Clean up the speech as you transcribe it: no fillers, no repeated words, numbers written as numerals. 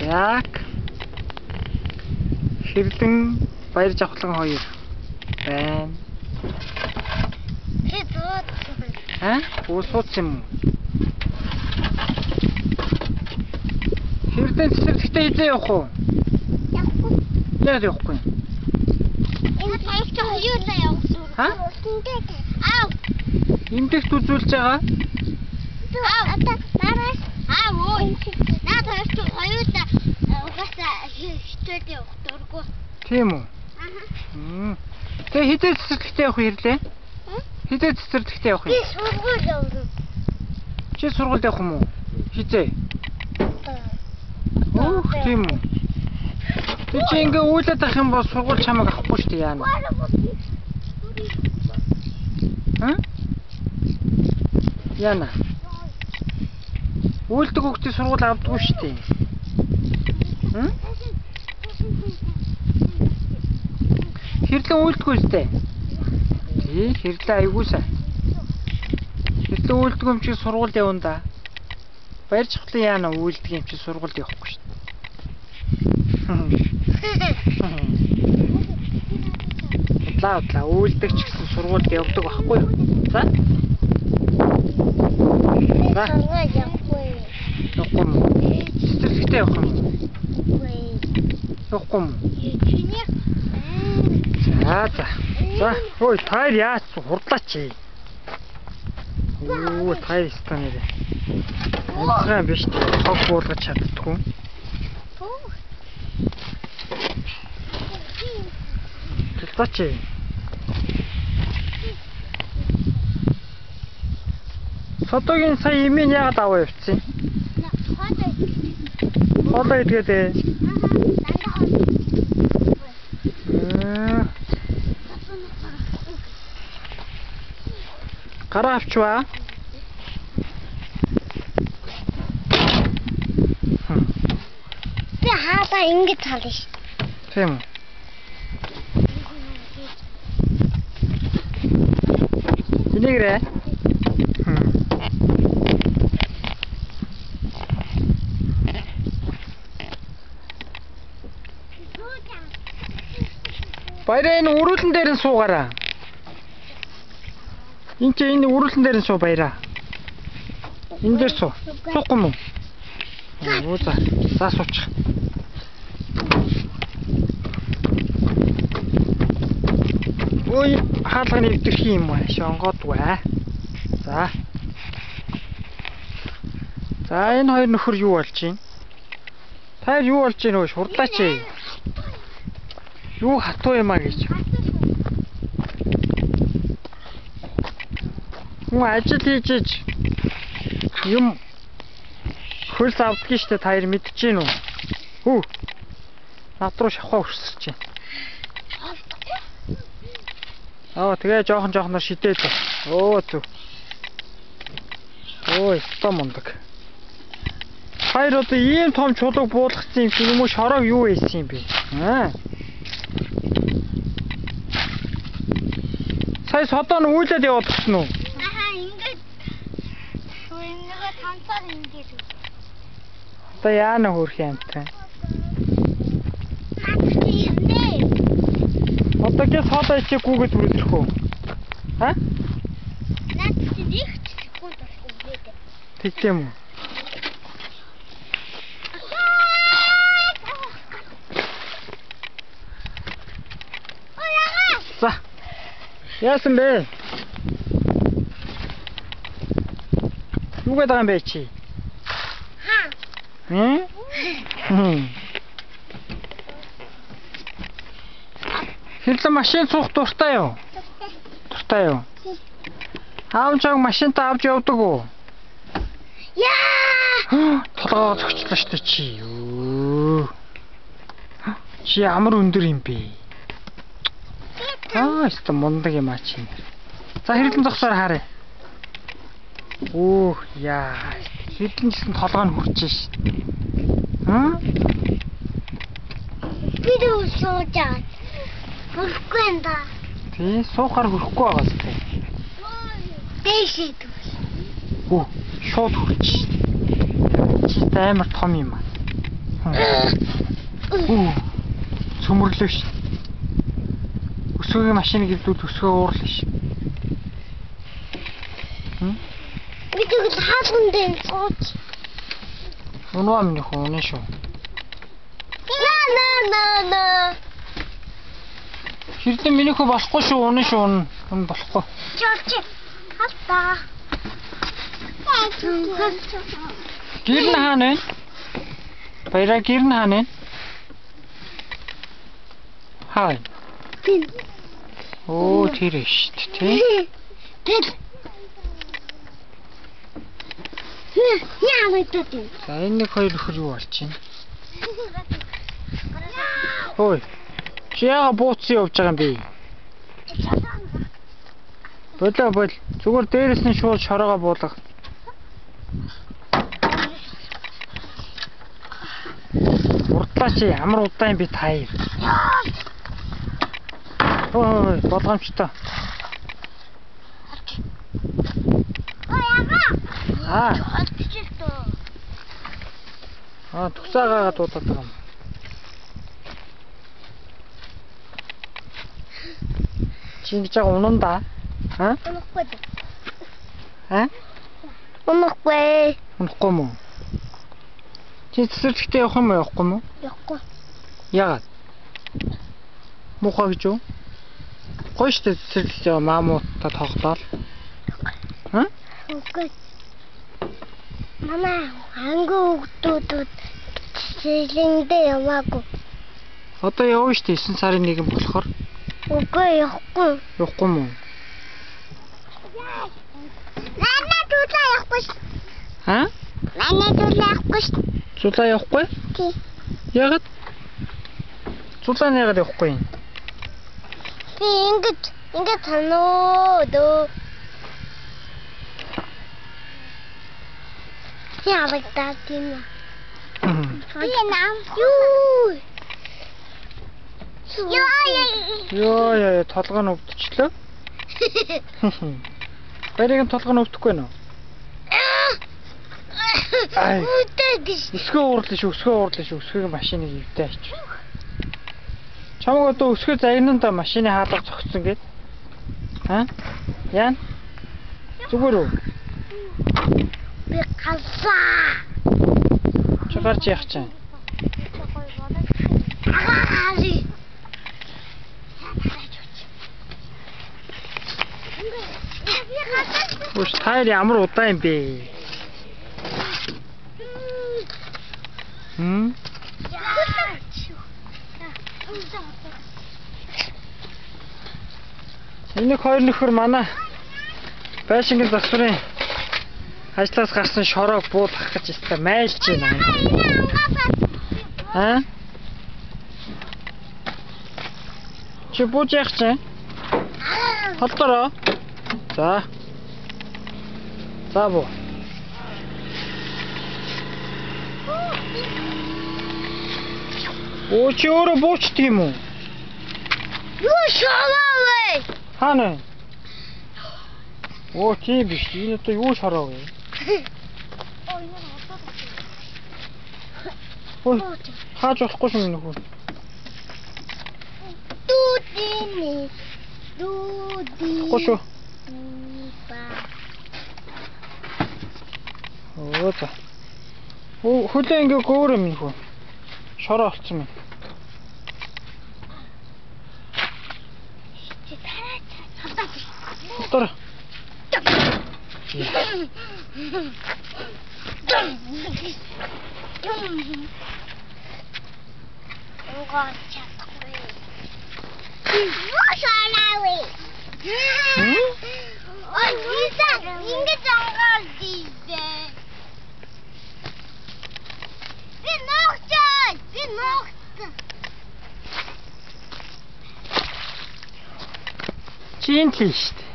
Яг. Хэрлэн баяр жавхлан хоёр байна. Уусууц юм уу? Хэрлэн цэцэрлэгтээ хизээ явах уу? Явахгүй. Яг явахгүй. Энэ таягч хоёулаа явсан. Имдэгт үзүүлж байгаа? Нараас өө. Наа таягч хоёулаа угаасаа хичээлд явах дурггүй. Тийм үү? Тэгээ хизээ цэцэрлэгтээ явах хэрлээ? Хизээ цэцэрлэгтээ явах юм? Би сургууль явна. Чи сургуульд явах юм уу? Хизээ? Тийм үү? Тэг чи ингээ үйлээд авах юм бол сургууль чамайг авахгүй шүү дээ яана. Яна. Үйлдэг хүүхдийн сургууль авдаггүй шүү дээ. Хэрлэн үйлдэггүй шүү дээ. Тий, хэрлэн айгуу сайн. Хэрлэн үйлдэг юм чи сургуульд явна да. Баяр жавхлан яана үйлдэг юм чи сургуульд явахгүй шүү дээ. Удлаа үйлдэг ч гэсэн сургуульд явдаг байхгүй юу? За. Явахгүй юм. Цэцэрлэгтээ явах юм уу? Явахгүй юм. За. Ой, таяр яац хурдлаач. Оо, таяр станаа. Унтгаа биш дээ. Хог буулгаж чаддгүй. Хурдлаач. Содогийн сая имийн яагаад аваа явцсан? Хоолой идгээд ээ. Гараа авчваа. Би хаалаа ингэж хална ш. Тийм үү? Инегрээ. Баяраа энэ өрүүлэн дээр нь суугаараа. Энэ өрүүлэн дээр нь суу баяраа. Энэ дээр суу. Суухгүй юм уу? Оо за суучих. Ой, хаалганы өвдөрхий юм аа. Шонгодгүй. За. За энэ хоёр нөхөр юу болж байна? Таяр юу болж байна вэ? Шурдлаач ээ. Юу хатуу юм аа гэж. Муу ажил хийж юм хөлс авдгийг штэ таяр мэдчихээн үү? Хүү. Над руу шавхаа өрсөж чинь. Тэгээ жоохон шидээд. Оо зү. Ой, том мундаг. Хоёр одоо ийм том чулууг буулгацсан юм чи юм уу шороо юу ийсэн юм бэ? Сая содоо нь үйлээд яваад гисэн үү? Ингээд. Шуйнгаа танцаар ингээд. Одоо яана хөөрх юмтай. Одоо гэж содоо чи гүгээд үрэлдэх үү? Наад чи нэг секунд болчихгүй. Тэгтээ юм уу? За. Яасан бэ? Юу гэдэг юм бэ чи? Хэрлэн машин суух дуртай юу? Дуртай юу? Аавчааг машинтаа авч явдаг уу? Яа! Толгоо зөгчлөө штэ чи. Чи амар өндөр юм бэ? Өстө мундаг юм аа чи. За хэрлэн зогсоор харъя. Яа. Хэрлэн гэсэн толгой нь хурж ш. Би дүү сууж байгаа. Хөрөхгүй юм да. Тий, суухаар хөрөхгүй байгаа зү. Дэшээ дүү. Шууд хурж. Чи амар том юм аа. Цөмөрлөө ш. Өсвөгийн машиныг ивдүүл өсгөө уурлаа ш. Би тэгвэл хаалган дээр цооч. Унаа минь хооно шүү. На. Хэрдэн минийхөө болохгүй шүү, унаа шүү, унаа болохгүй. Чорч. Хатта. Гэр нь хаана вэ? Баяраа гэр нь хаана вэ? Хаа. Оо тэр шүү дээ, тий? Яа мэдээд. За энэ нэг хоёр нөхөр юу болж байна? Хөөе. Чи яага бууцсан явж байгаа юм бэ? Болоо. Зүгээр дээрээс нь шууд шороогоо буулгах. Урдлаа чи ямар удаан би таяр. Ой, болгоомжтой. Тусаагаа дуудаад байгаа юм. Чи ингэж байгаа унан да. Унахгүй. Унахгүй мүү? Чи цэцэрлэгтээ явах юм уу, явахгүй мүү? Явахгүй. Яагаад? Муухай гэж юу? Гоё штэ цэцэрлэгт яваа маамуудтай тоглоод. Үгүй. Манай ангийн хүүхдүүд цэцэрлэгтээ яваагүй. Одоо явна штэ 9 сарын 1 болохоор. Үгүй явахгүй. Явахгүй мүү? Манай дулаа явахгүй. Манай дулаа явахгүй. Зулаа явахгүй? Тий. Яагаад? Зулаа яагаад явахгүй юм? Би ингэж таноо. Яагаад таатина? Би нам. Йоо, толгой нь өвдчихлөө. Барыг нь толгой нь өвдөхгүй нөө. Өсгөө уурлаа шүү. Өсгөөгийн машиныг ивдээ ач. Чамаг одоо өсгөө загнанда машины хаалга зогссон гээд. Яан? Зүгээр үү? Би галзаа. Чи гарч яах чинь? Үш тайр ямар удаан юм бэ? Энэ хоёр нөхөр манай байшингийн засварын ажлаас гарсан шороог буулгах гэж өстой майлж байна. Чи бууж яах чинь? Холдороо. За буу. Оо чи өөрөө буучт юм уу? Юу шороо вэ? Хаана? Оо тийм биш. Энэ одоо юу шороо вэ? Ой, хааж болохгүй юм нөхөр. Дууди. Гошо. Оо за. Оо хөлөө ингээ гөөр юм нөхөр. Шороо олцсон юм. Тор. Чинтлээ шүү дээ.